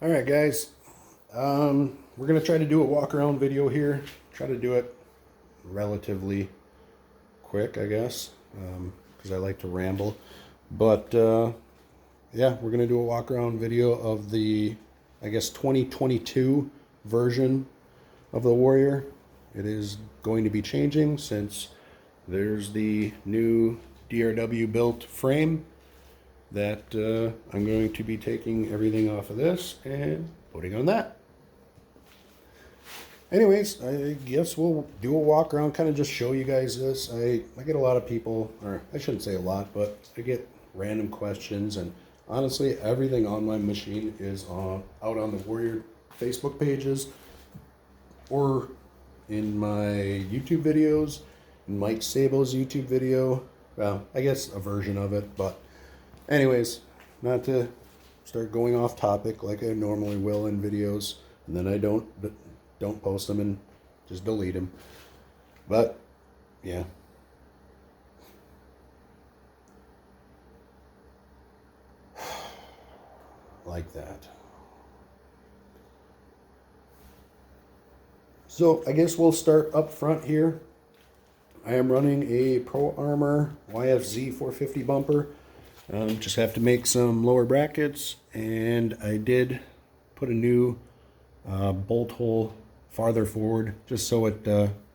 Alright guys, we're going to try to do a walk around video here. Try to do it relatively quick, I guess, because I like to ramble. But yeah, we're going to do a walk around video of the, I guess, 2022 version of the Warrior. It is going to be changing since there's the new DRW built frame that I'm going to be taking everything off of this and putting on that. Anyways, I guess we'll do a walk around, kind of just show you guys this. I get a lot of people, or I shouldn't say a lot, but I get random questions, and honestly, everything on my machine is out on the Warrior Facebook pages or in my YouTube videos, in Mike Sable's YouTube video. Well, I guess a version of it, but anyways, not to start going off topic like I normally will in videos, and then I don't post them and just delete them. But yeah, like that. So I guess we'll start up front here. I am running a Pro Armor YFZ 450 bumper. Just have to make some lower brackets, and I did put a new bolt hole farther forward just so it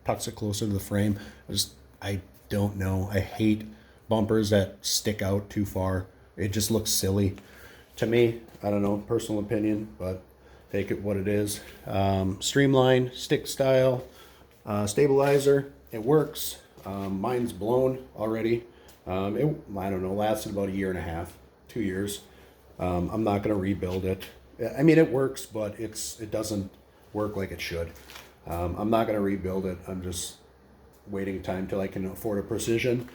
tucks it closer to the frame. I don't know. I hate bumpers that stick out too far. It just looks silly to me. I don't know, personal opinion, but take it what it is. Streamline stick style stabilizer. It works. Mine's blown already. I don't know, lasted about 1.5 years, 2 years. I'm not going to rebuild it. I mean, it works, but it doesn't work like it should. I'm not going to rebuild it. I'm just waiting time till I can afford a precision.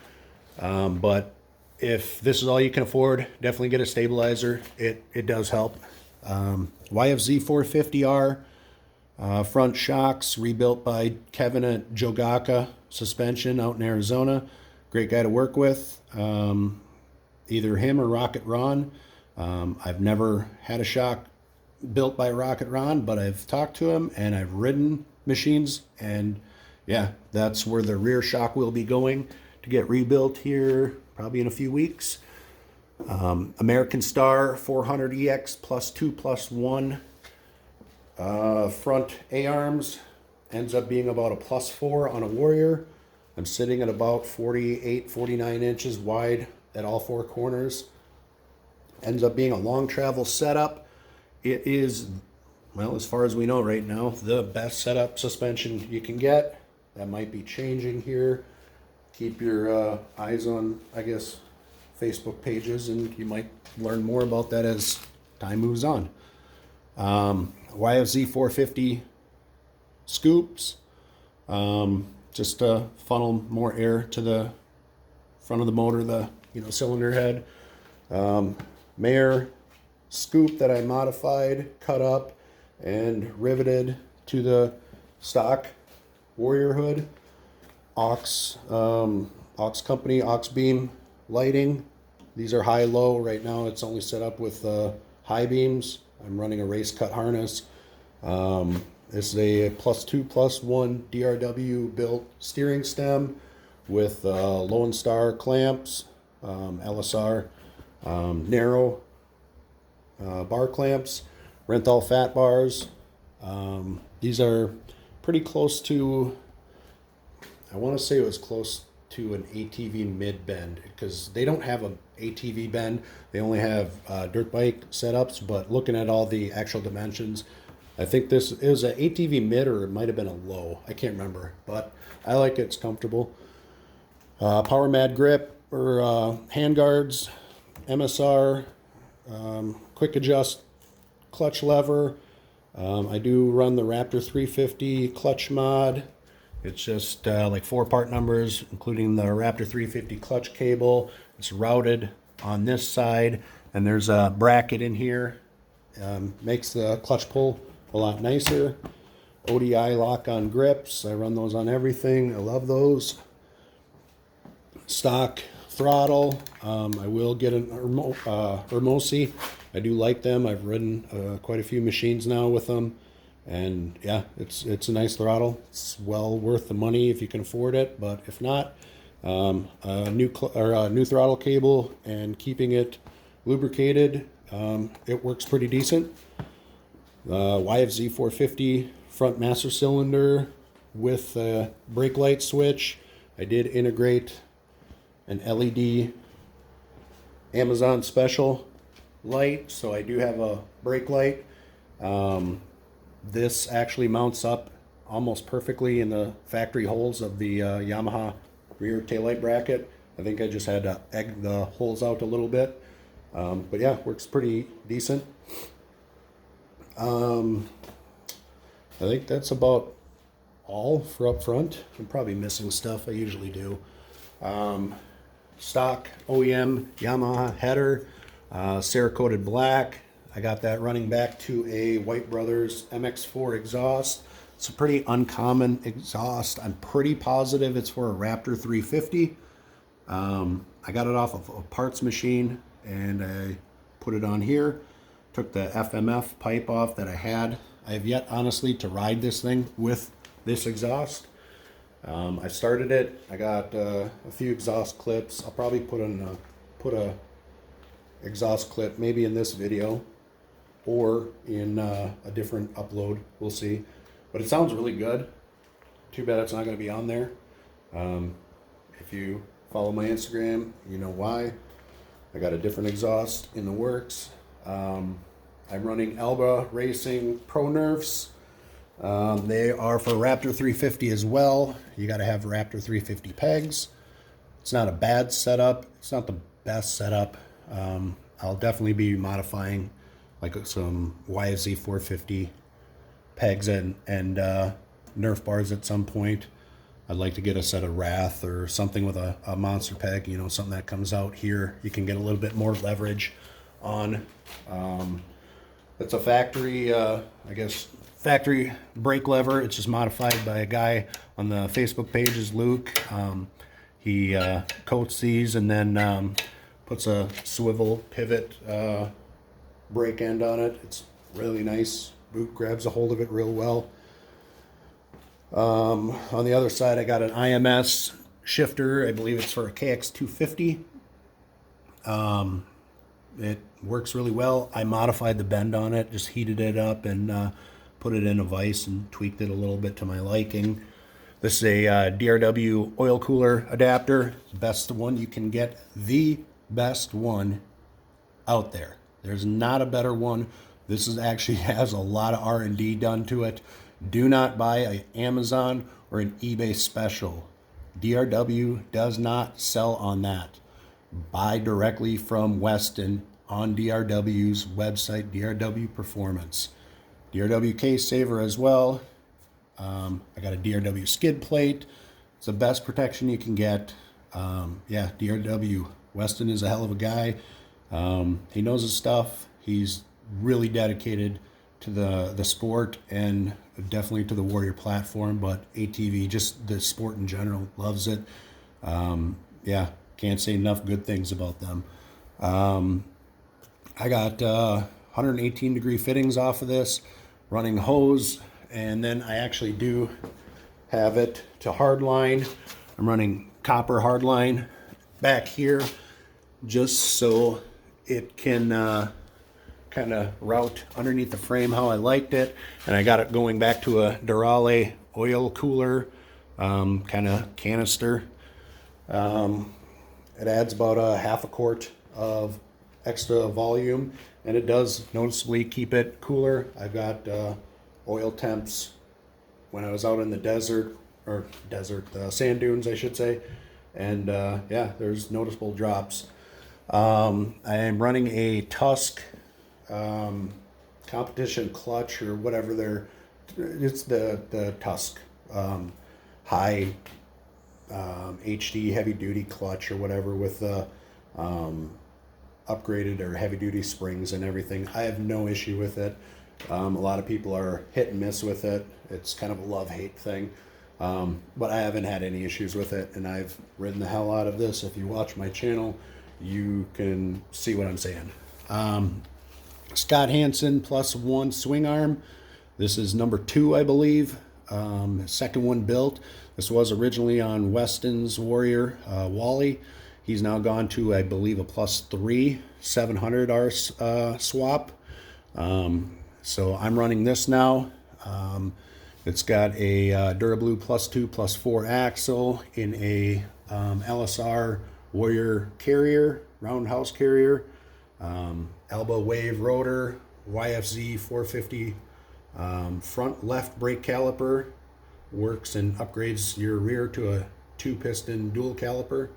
But if this is all you can afford, definitely get a stabilizer. It does help. YFZ 450R front shocks rebuilt by Kevin at Jogaca Suspension out in Arizona. Great guy to work with. Either him or Rocket Ron. I've never had a shock built by Rocket Ron, but I've talked to him and I've ridden machines, and yeah, that's where the rear shock will be going to get rebuilt here probably in a few weeks. American Star 400EX +2+1 front A-arms ends up being about a +4 on a Warrior. I'm sitting at about 48, 49 inches wide at all four corners. Ends up being a long travel setup. It is, well, as far as we know right now, the best setup suspension you can get. That might be changing here. Keep your eyes on, I guess, Facebook pages, and you might learn more about that as time moves on. YFZ 450 scoops. Just to funnel more air to the front of the motor, the cylinder head. Maier scoop that I modified, cut up, and riveted to the stock Warrior hood. Aux Company Aux Beam lighting. These are high-low. Right now it's only set up with high beams. I'm running a race cut harness. This is a +2+1 DRW built steering stem with Lonestar clamps, LSR, narrow bar clamps, Renthal fat bars. These are pretty close to, I want to say it was close to an ATV mid bend, because they don't have an ATV bend. They only have dirt bike setups, but looking at all the actual dimensions, I think this is an ATV mid, or it might have been a low. I can't remember, but I like it. It's comfortable. Power Mad grip or hand guards, MSR, quick adjust clutch lever. I do run the Raptor 350 clutch mod. It's just like 4 part numbers, including the Raptor 350 clutch cable. It's routed on this side, and there's a bracket in here. Makes the clutch pull a lot nicer. ODI lock-on grips. I run those on everything. I love those. Stock throttle. I will get an Hermosi I do like them. I've ridden quite a few machines now with them, and yeah, it's a nice throttle. It's well worth the money if you can afford it, but if not, a new throttle cable and keeping it lubricated, it works pretty decent. YFZ 450 front master cylinder with a brake light switch. I did integrate an LED Amazon special light, so I do have a brake light. This actually mounts up almost perfectly in the factory holes of the Yamaha rear taillight bracket. I think I just had to egg the holes out a little bit, but yeah, works pretty decent. I think that's about all for up front. I'm probably missing stuff. I usually do. Stock OEM Yamaha header, Cerakoted black. I got that running back to a White Brothers MX4 exhaust. It's a pretty uncommon exhaust. I'm pretty positive it's for a Raptor 350. I got it off of a parts machine and I put it on here. Took the FMF pipe off that I had. I have yet, honestly, to ride this thing with this exhaust. I started it. I got a few exhaust clips. I'll probably put a exhaust clip maybe in this video or in a different upload. We'll see. But it sounds really good. Too bad it's not going to be on there. If you follow my Instagram, you know why. I got a different exhaust in the works. I'm running Alba Racing Pro Nerfs. They are for Raptor 350 as well. You got to have Raptor 350 pegs. It's not a bad setup. It's not the best setup. I'll definitely be modifying like some YFZ 450 pegs and Nerf bars at some point. I'd like to get a set of Wrath or something with a monster peg, you know, something that comes out here. You can get a little bit more leverage on. It's a factory, I guess, factory brake lever. It's just modified by a guy on the Facebook page, is Luke. He coats these and then puts a swivel pivot brake end on it. It's really nice. Boot grabs a hold of it real well. On the other side, I got an IMS shifter. I believe it's for a KX250. It works really well. I modified the bend on it, just heated it up and put it in a vise and tweaked it a little bit to my liking. This is a DRW Oil Cooler adapter. The best one you can get, the best one out there. There's not a better one. This is actually has a lot of R&D done to it. Do not buy an Amazon or an eBay special. DRW does not sell on that. Buy directly from Weston on DRW's website, DRW Performance. DRW case saver as well. I got a DRW skid plate. It's the best protection you can get. Yeah, DRW. Weston is a hell of a guy. He knows his stuff. He's really dedicated to the sport and definitely to the Warrior platform, but ATV, just the sport in general, loves it. Yeah, can't say enough good things about them. I got 118 degree fittings off of this, running hose, and then I actually do have it to hardline. I'm running copper hardline back here just so it can kind of route underneath the frame how I liked it. And I got it going back to a Derale Oil Cooler kind of canister. It adds about a half a quart of extra volume, and it does noticeably keep it cooler. I've got oil temps when I was out in the desert, sand dunes, I should say. And yeah, there's noticeable drops. I am running a Tusk competition clutch or whatever it's the Tusk high HD heavy duty clutch or whatever with the upgraded or heavy duty springs and everything. I have no issue with it. A lot of people are hit and miss with it. It's kind of a love-hate thing. But I haven't had any issues with it, and I've ridden the hell out of this. If you watch my channel, you can see what I'm saying. Scott Hansen +1 swing arm. This is number 2, I believe. Second one built. This was originally on Weston's Warrior Wally. He's now gone to, I believe, a +3 700R swap. So I'm running this now. It's got a Durablue +2 +4 axle in a LSR Warrior carrier, roundhouse carrier. Alba wave rotor, YFZ 450 front left brake caliper, works and upgrades your rear to a 2-piston dual caliper,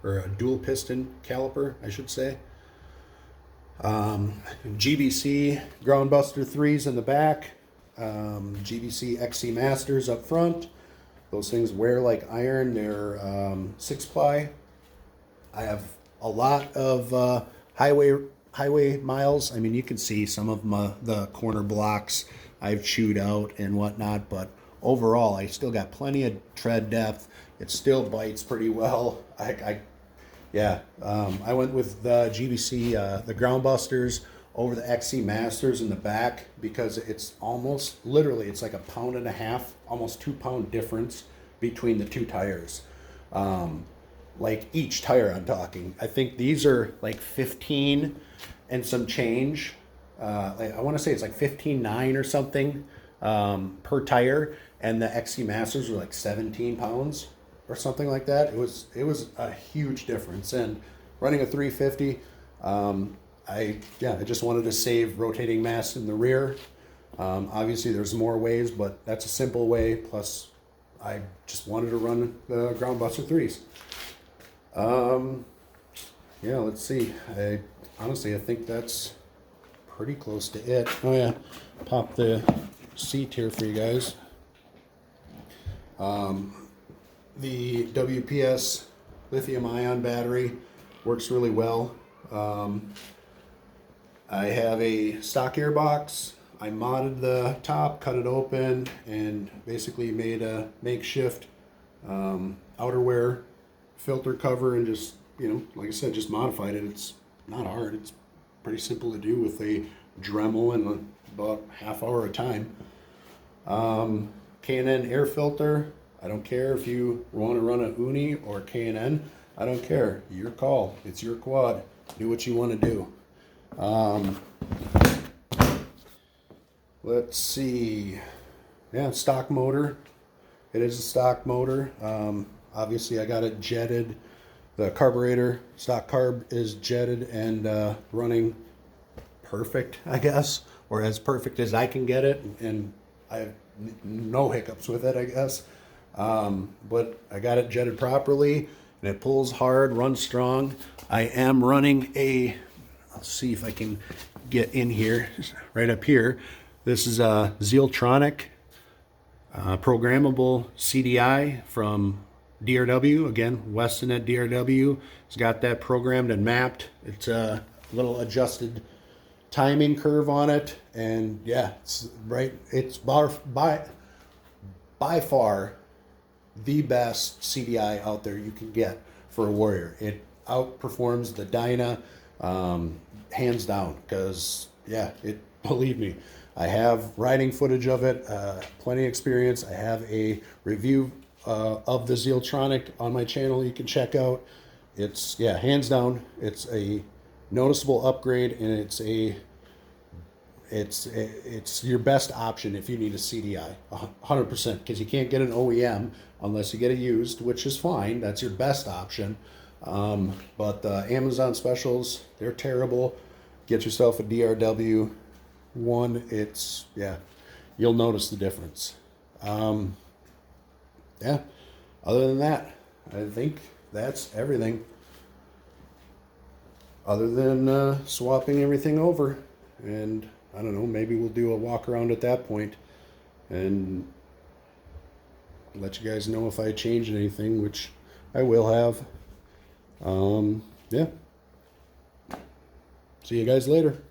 or a dual piston caliper, I should say. GBC Groundbuster 3s in the back, GBC XC Masters up front. Those things wear like iron. They're 6-ply. I have a lot of highway miles. I mean, you can see some of the corner blocks I've chewed out and whatnot, but overall I still got plenty of tread depth. It still bites pretty well. I went with the GBC, the Groundbusters over the XC Masters in the back because it's almost, literally, it's like a 1.5 pound, almost 2 pound difference between the two tires. Like each tire I'm talking. I think these are like 15 and some change. I want to say it's like 15.9 or something per tire, and the XC Masters were like 17 pounds or something like that. It was a huge difference. And running a 350, I just wanted to save rotating mass in the rear. Obviously there's more ways, but that's a simple way. Plus I just wanted to run the Groundbuster 3s. Let's see. I think that's pretty close to it. Oh yeah, pop the seat here for you guys. The WPS lithium-ion battery works really well. I have a stock gearbox. I modded the top, cut it open, and basically made a makeshift outerwear filter cover, and just, like I said, just modified it. It's not hard. It's pretty simple to do with a Dremel and about half hour of time. K&N air filter. I don't care if you want to run a Uni or K&N. I don't care. Your call. It's your quad. Do what you want to do. Let's see. Yeah, stock motor. It is a stock motor. Obviously, I got it jetted. The carburetor, stock carb, is jetted and running perfect, I guess, or as perfect as I can get it, and I have no hiccups with it, I guess. But I got it jetted properly, and it pulls hard, runs strong. I am running I'll see if I can get in here, right up here. This is a Zealtronic Programable CDI from DRW. Again, Weston at DRW. It's got that programmed and mapped. It's a little adjusted timing curve on it, and yeah, it's right. It's by far the best CDI out there you can get for a Warrior. It outperforms the Dyna hands down, because believe me, I have riding footage of it, plenty of experience. I have a review of the Zealtronic on my channel you can check out. It's, hands down, it's a noticeable upgrade, and it's your best option if you need a CDI, 100%, because you can't get an OEM unless you get a used, which is fine. That's your best option. But the Amazon specials, they're terrible. Get yourself a DRW one. It's, you'll notice the difference. Other than that, I think that's everything. Other than swapping everything over, and I don't know, maybe we'll do a walk around at that point and let you guys know if I changed anything, which I will have. See you guys later.